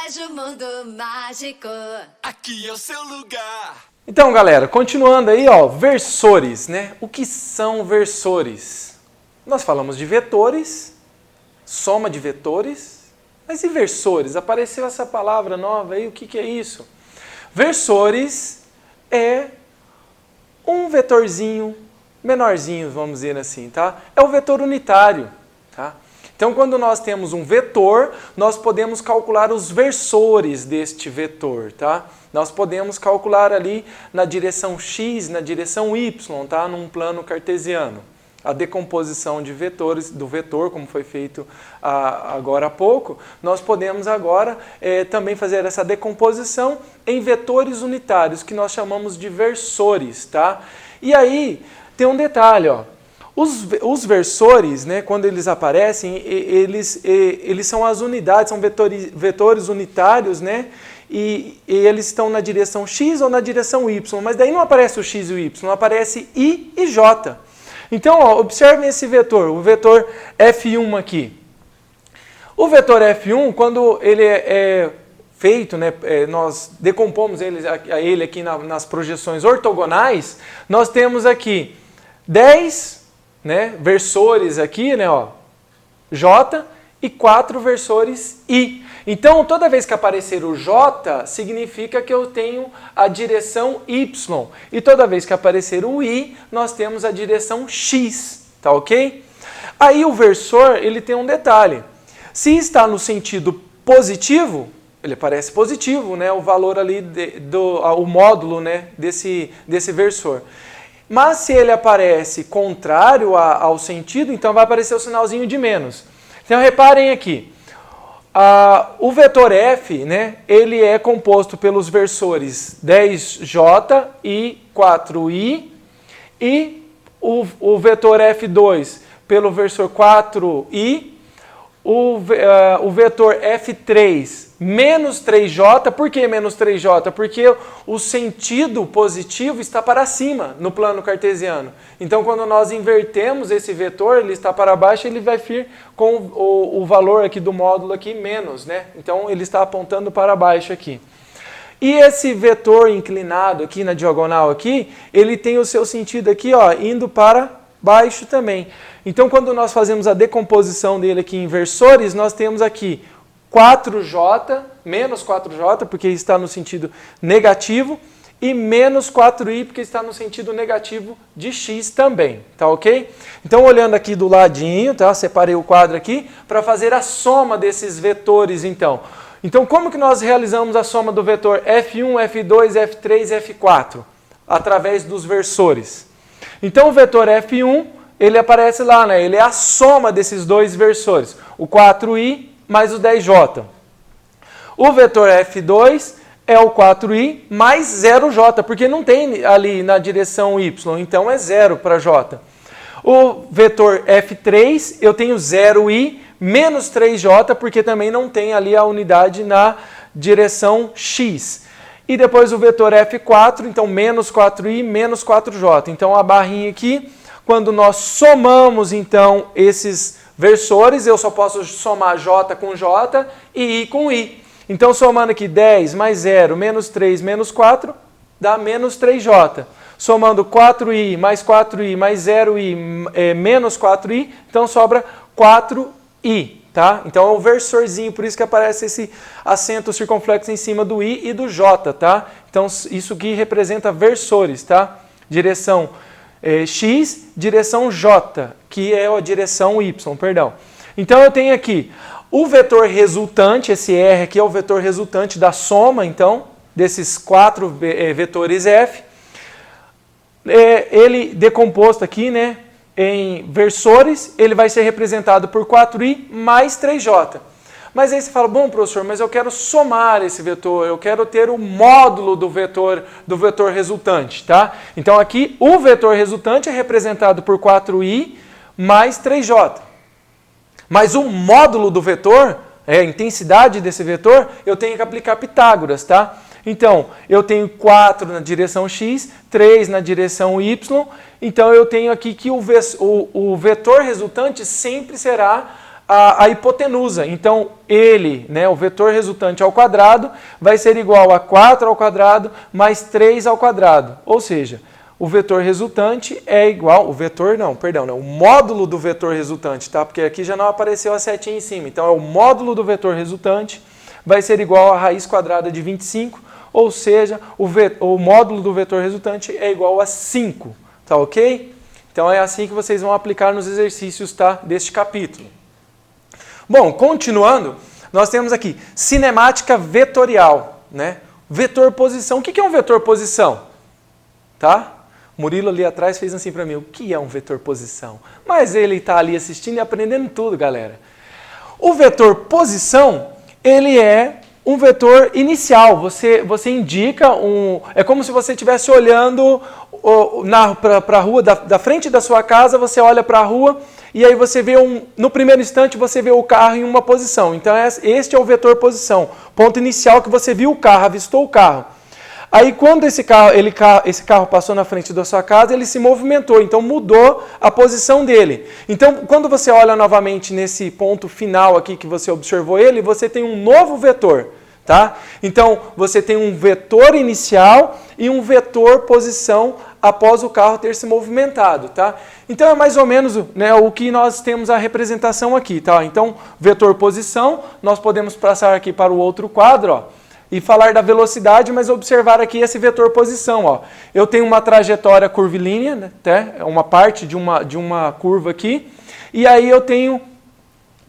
Colégio Mundo Mágico. Aqui é o seu lugar. Então, galera, continuando aí, ó, versores, né? O que são versores? Nós falamos de vetores, soma de vetores, mas e versores? Apareceu essa palavra nova aí, o que é isso? Versores é um vetorzinho menorzinho, vamos dizer assim, tá? É o vetor unitário, tá? Então, quando nós temos um vetor, nós podemos calcular os versores deste vetor, tá? Nós podemos calcular ali na direção x, na direção y, tá? Num plano cartesiano. A decomposição de vetores, do vetor, como foi feito agora há pouco, nós podemos agora também fazer essa decomposição em vetores unitários, que nós chamamos de versores, tá? E aí, tem um detalhe, ó. Os versores, né, quando eles aparecem, eles são as unidades, são vetores unitários, né, e eles estão na direção x ou na direção y, mas daí não aparece o x e o y, aparece i e j. Então, ó, observem esse vetor, o vetor F1 aqui. O vetor F1, quando ele é feito, né, nós decompomos ele aqui nas projeções ortogonais, nós temos aqui 10 versores aqui, né, ó, J, e 4 versores I. Então, toda vez que aparecer o J, significa que eu tenho a direção Y. E toda vez que aparecer o I, nós temos a direção X, tá ok? Aí o versor, ele tem um detalhe. Se está no sentido positivo, ele aparece positivo, né, o valor ali, o módulo, né, desse versor. Mas se ele aparece contrário ao sentido, então vai aparecer o sinalzinho de menos. Então reparem aqui, o vetor F, né, ele é composto pelos versores 10J e 4I, e o vetor F2 pelo versor 4I, o vetor F3 menos 3J, por que menos 3J? Porque o sentido positivo está para cima no plano cartesiano. Então, quando nós invertemos esse vetor, ele está para baixo, ele vai vir com o valor aqui do módulo aqui menos, né? Então, ele está apontando para baixo aqui. E esse vetor inclinado aqui na diagonal aqui, ele tem o seu sentido aqui, ó, indo para baixo também. Então, quando nós fazemos a decomposição dele aqui em versores, nós temos aqui 4J, menos 4J, porque está no sentido negativo, e menos 4I, porque está no sentido negativo de X também, tá ok? Então, olhando aqui do ladinho, tá? Separei o quadro aqui, para fazer a soma desses vetores, então. Então, como que nós realizamos a soma do vetor F1, F2, F3, F4? Através dos versores. Então, o vetor F1, ele aparece lá, né? Ele é a soma desses dois versores, o 4i mais o 10j. O vetor F2 é o 4i mais 0j, porque não tem ali na direção y, então é 0 para j. O vetor F3, eu tenho 0i menos 3j, porque também não tem ali a unidade na direção x. E depois o vetor F4, então menos 4i menos 4j. Então a barrinha aqui, quando nós somamos então esses versores, eu só posso somar j com j e i com i. Então somando aqui 10 mais 0 menos 3 menos 4 dá menos 3j. Somando 4i mais 0i menos 4i, então sobra 4i. Tá? Então é um versorzinho, por isso que aparece esse acento circunflexo em cima do i e do j. Tá? Então isso aqui representa versores, tá? Direção x, direção j, que é a direção y, perdão. Então eu tenho aqui o vetor resultante, esse R aqui é o vetor resultante da soma, então, desses 4 vetores F. Ele decomposto aqui, né, em versores, ele vai ser representado por 4i mais 3j. Mas aí você fala, bom, professor, mas eu quero somar esse vetor, eu quero ter o módulo do vetor resultante, tá? Então aqui o vetor resultante é representado por 4i mais 3j. Mas o módulo do vetor, a intensidade desse vetor, eu tenho que aplicar Pitágoras, tá? Então, eu tenho 4 na direção x, 3 na direção y, então eu tenho aqui que o vetor resultante sempre será a hipotenusa. Então, ele, né, o vetor resultante ao quadrado, vai ser igual a 4 ao quadrado mais 3 ao quadrado. Ou seja, o vetor resultante é igual... o módulo do vetor resultante, tá? Porque aqui já não apareceu a setinha em cima. Então, é o módulo do vetor resultante vai ser igual a raiz quadrada de 25, ou seja, o módulo do vetor resultante é igual a 5, tá ok? Então, é assim que vocês vão aplicar nos exercícios, tá, deste capítulo. Bom, continuando, nós temos aqui cinemática vetorial, né? Vetor posição. O que é um vetor posição? Tá? Murilo ali atrás fez assim para mim, o que é um vetor posição? Mas ele está ali assistindo e aprendendo tudo, galera. O vetor posição, ele é um vetor inicial. Você indica é como se você estivesse olhando para a rua, da frente da sua casa, você olha para a rua e aí você vê no primeiro instante você vê o carro em uma posição. Então este é o vetor posição. Ponto inicial que você viu o carro, avistou o carro. Aí quando esse carro passou na frente da sua casa, ele se movimentou, então mudou a posição dele. Então quando você olha novamente nesse ponto final aqui que você observou ele, você tem um novo vetor, tá? Então você tem um vetor inicial e um vetor posição após o carro ter se movimentado, tá? Então é mais ou menos, né, o que nós temos a representação aqui, tá? Então vetor posição, nós podemos passar aqui para o outro quadro, ó, e falar da velocidade, mas observar aqui esse vetor posição. Ó. Eu tenho uma trajetória curvilínea, né, uma parte de uma curva aqui, e aí eu tenho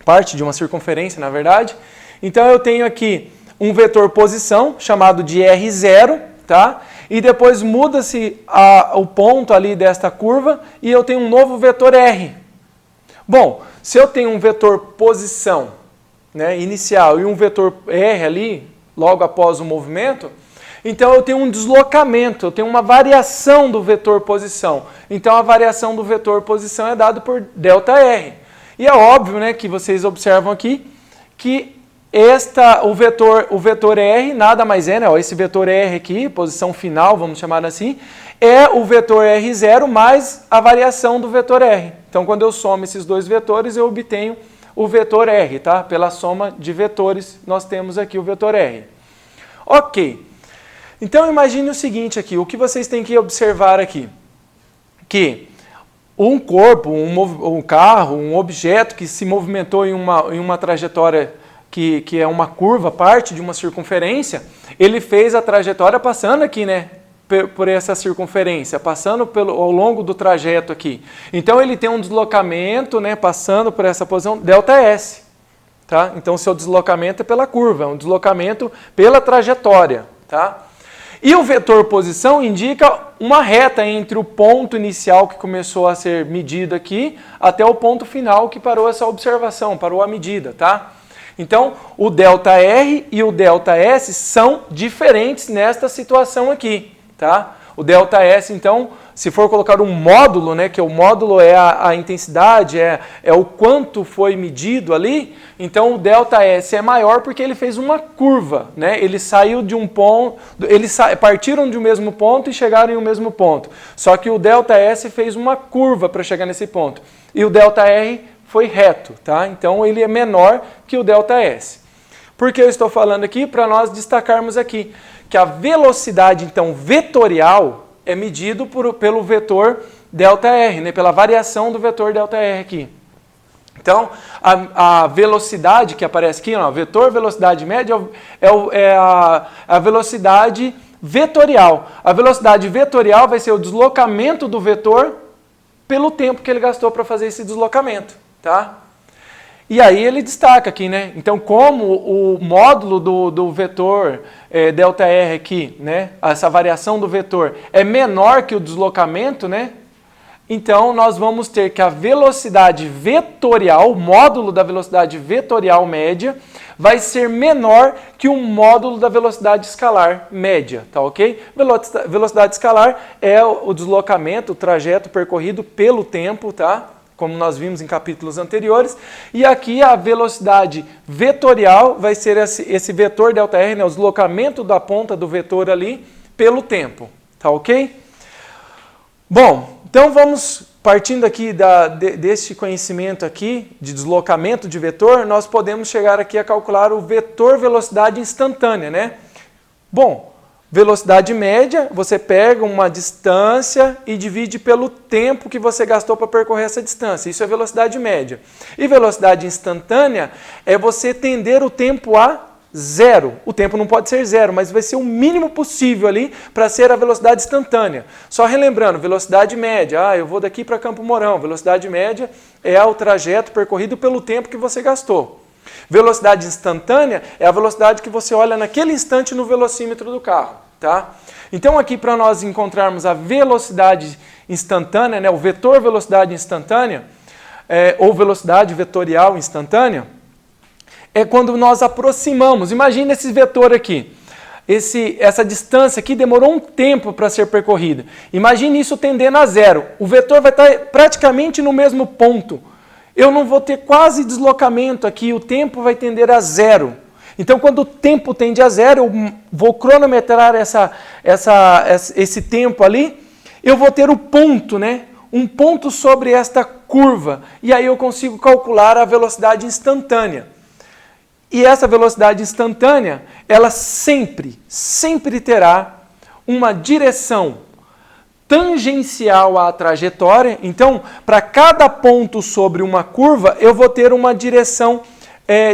parte de uma circunferência, na verdade. Então eu tenho aqui um vetor posição, chamado de R0, tá? E depois muda-se o ponto ali desta curva, e eu tenho um novo vetor R. Bom, se eu tenho um vetor posição, né, inicial e um vetor R ali, logo após o movimento, então eu tenho um deslocamento, eu tenho uma variação do vetor posição. Então a variação do vetor posição é dada por ΔR. E é óbvio, né, que vocês observam aqui que o vetor R nada mais é, né, ó, esse vetor R aqui, posição final, vamos chamar assim, é o vetor R0 mais a variação do vetor R. Então quando eu somo esses dois vetores, eu obtenho o vetor R, tá? Pela soma de vetores, nós temos aqui o vetor R. Ok. Então, imagine o seguinte aqui, o que vocês têm que observar aqui. Que um corpo, um carro, um objeto que se movimentou em uma trajetória que é uma curva, parte de uma circunferência, ele fez a trajetória passando aqui, né? Por essa circunferência, passando ao longo do trajeto aqui. Então ele tem um deslocamento, né, passando por essa posição, ΔS. Tá? Então o seu deslocamento é pela curva, é um deslocamento pela trajetória. Tá? E o vetor posição indica uma reta entre o ponto inicial que começou a ser medido aqui, até o ponto final que parou essa observação, parou a medida. Tá? Então o ΔR e o ΔS são diferentes nesta situação aqui. Tá? O ΔS, então, se for colocar um módulo, né, que o módulo é a intensidade, é o quanto foi medido ali, então o ΔS é maior porque ele fez uma curva, né? Ele saiu de um ponto, partiram de um mesmo ponto e chegaram em um mesmo ponto. Só que o ΔS fez uma curva para chegar nesse ponto. E o ΔR foi reto, tá? Então ele é menor que o ΔS. Por que eu estou falando aqui? Para nós destacarmos aqui que a velocidade, então, vetorial é medido pelo vetor ΔR, né? Pela variação do vetor ΔR aqui. Então, a velocidade que aparece aqui, ó, vetor velocidade média é a velocidade vetorial. A velocidade vetorial vai ser o deslocamento do vetor pelo tempo que ele gastou para fazer esse deslocamento. Tá? E aí ele destaca aqui, né? Então, como o módulo do vetor ΔR aqui, né? Essa variação do vetor é menor que o deslocamento, né? Então, nós vamos ter que a velocidade vetorial, o módulo da velocidade vetorial média, vai ser menor que o módulo da velocidade escalar média, tá ok? Velocidade escalar é o deslocamento, o trajeto percorrido pelo tempo, tá? Como nós vimos em capítulos anteriores, e aqui a velocidade vetorial vai ser esse vetor ΔR, né, o deslocamento da ponta do vetor ali pelo tempo, tá ok? Bom, então vamos partindo aqui deste conhecimento aqui, de deslocamento de vetor, nós podemos chegar aqui a calcular o vetor velocidade instantânea, né? Bom, velocidade média, você pega uma distância e divide pelo tempo que você gastou para percorrer essa distância. Isso é velocidade média. E velocidade instantânea é você tender o tempo a zero. O tempo não pode ser zero, mas vai ser o mínimo possível ali para ser a velocidade instantânea. Só relembrando, velocidade média, eu vou daqui para Campo Mourão. Velocidade média é o trajeto percorrido pelo tempo que você gastou. Velocidade instantânea é a velocidade que você olha naquele instante no velocímetro do carro, tá? Então aqui para nós encontrarmos a velocidade instantânea, né, o vetor velocidade instantânea, ou velocidade vetorial instantânea, é quando nós aproximamos. Imagina esse vetor aqui. Essa distância aqui demorou um tempo para ser percorrida. Imagine isso tendendo a zero. O vetor vai estar praticamente no mesmo ponto. Eu não vou ter quase deslocamento aqui, o tempo vai tender a zero. Então, quando o tempo tende a zero, eu vou cronometrar esse tempo ali, eu vou ter o ponto, né? Um ponto sobre esta curva. E aí eu consigo calcular a velocidade instantânea. E essa velocidade instantânea, ela sempre terá uma direção tangencial à trajetória. Então, para cada ponto sobre uma curva, eu vou ter uma direção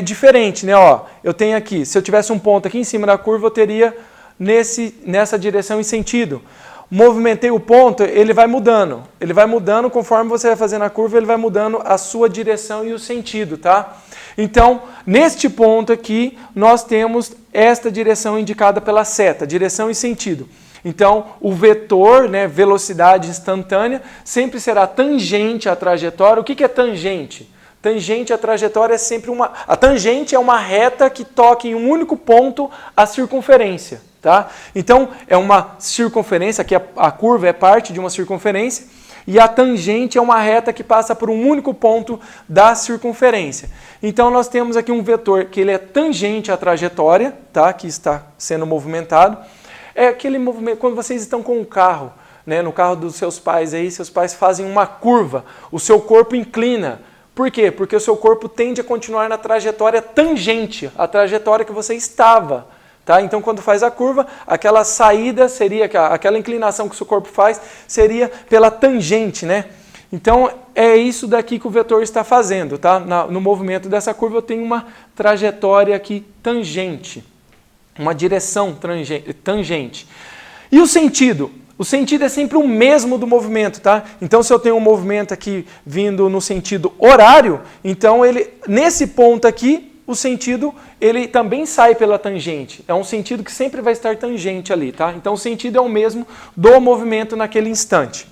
diferente, né? Ó, eu tenho aqui, se eu tivesse um ponto aqui em cima da curva, eu teria nessa direção e sentido. Movimentei o ponto, ele vai mudando. Ele vai mudando conforme você vai fazendo a curva, ele vai mudando a sua direção e o sentido, tá? Então, neste ponto aqui, nós temos esta direção indicada pela seta, direção e sentido. Então, o vetor, né, velocidade instantânea, sempre será tangente à trajetória. O que é tangente? Tangente à trajetória é sempre a tangente é uma reta que toca em um único ponto a circunferência, tá? Então, é uma circunferência, que a curva é parte de uma circunferência, e a tangente é uma reta que passa por um único ponto da circunferência. Então, nós temos aqui um vetor que ele é tangente à trajetória, tá? Que está sendo movimentado. É aquele movimento, quando vocês estão com um carro, né, no carro dos seus pais, aí, seus pais fazem uma curva, o seu corpo inclina. Por quê? Porque o seu corpo tende a continuar na trajetória tangente, a trajetória que você estava. Tá? Então, quando faz a curva, aquela saída seria, aquela inclinação que o seu corpo faz, seria pela tangente, né? Então, é isso daqui que o vetor está fazendo, tá? No movimento dessa curva, eu tenho uma trajetória aqui tangente, uma direção tangente. E o sentido? O sentido é sempre o mesmo do movimento, tá? Então, se eu tenho um movimento aqui vindo no sentido horário, então nesse ponto aqui, o sentido, ele também sai pela tangente. É um sentido que sempre vai estar tangente ali, tá? Então, o sentido é o mesmo do movimento naquele instante.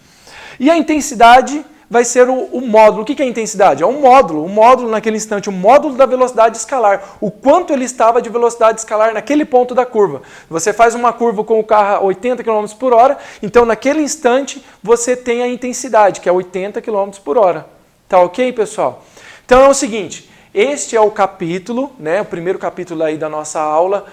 E a intensidade vai ser o módulo. O que é a intensidade? É um módulo naquele instante, o módulo da velocidade escalar. O quanto ele estava de velocidade escalar naquele ponto da curva. Você faz uma curva com o carro a 80 km por hora, então naquele instante você tem a intensidade, que é 80 km por hora. Tá ok, pessoal? Então é o seguinte, este é o capítulo, né, o primeiro capítulo aí da nossa aula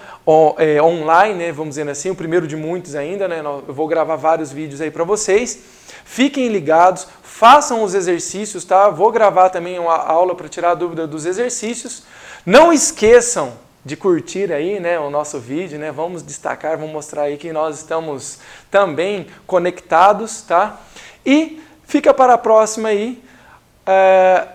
online, né, vamos dizer assim, o primeiro de muitos ainda, né, eu vou gravar vários vídeos aí para vocês. Fiquem ligados, façam os exercícios, tá? Vou gravar também uma aula para tirar a dúvida dos exercícios. Não esqueçam de curtir aí, né, o nosso vídeo, né? Vamos destacar, vamos mostrar aí que nós estamos também conectados, tá? E fica para a próxima aí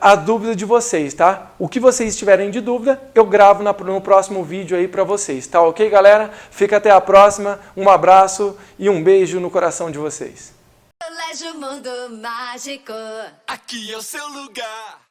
a dúvida de vocês, tá? O que vocês tiverem de dúvida, eu gravo no próximo vídeo aí para vocês, tá ok, galera? Fica até a próxima, um abraço e um beijo no coração de vocês. Colégio Mundo Mágico. Aqui é o seu lugar.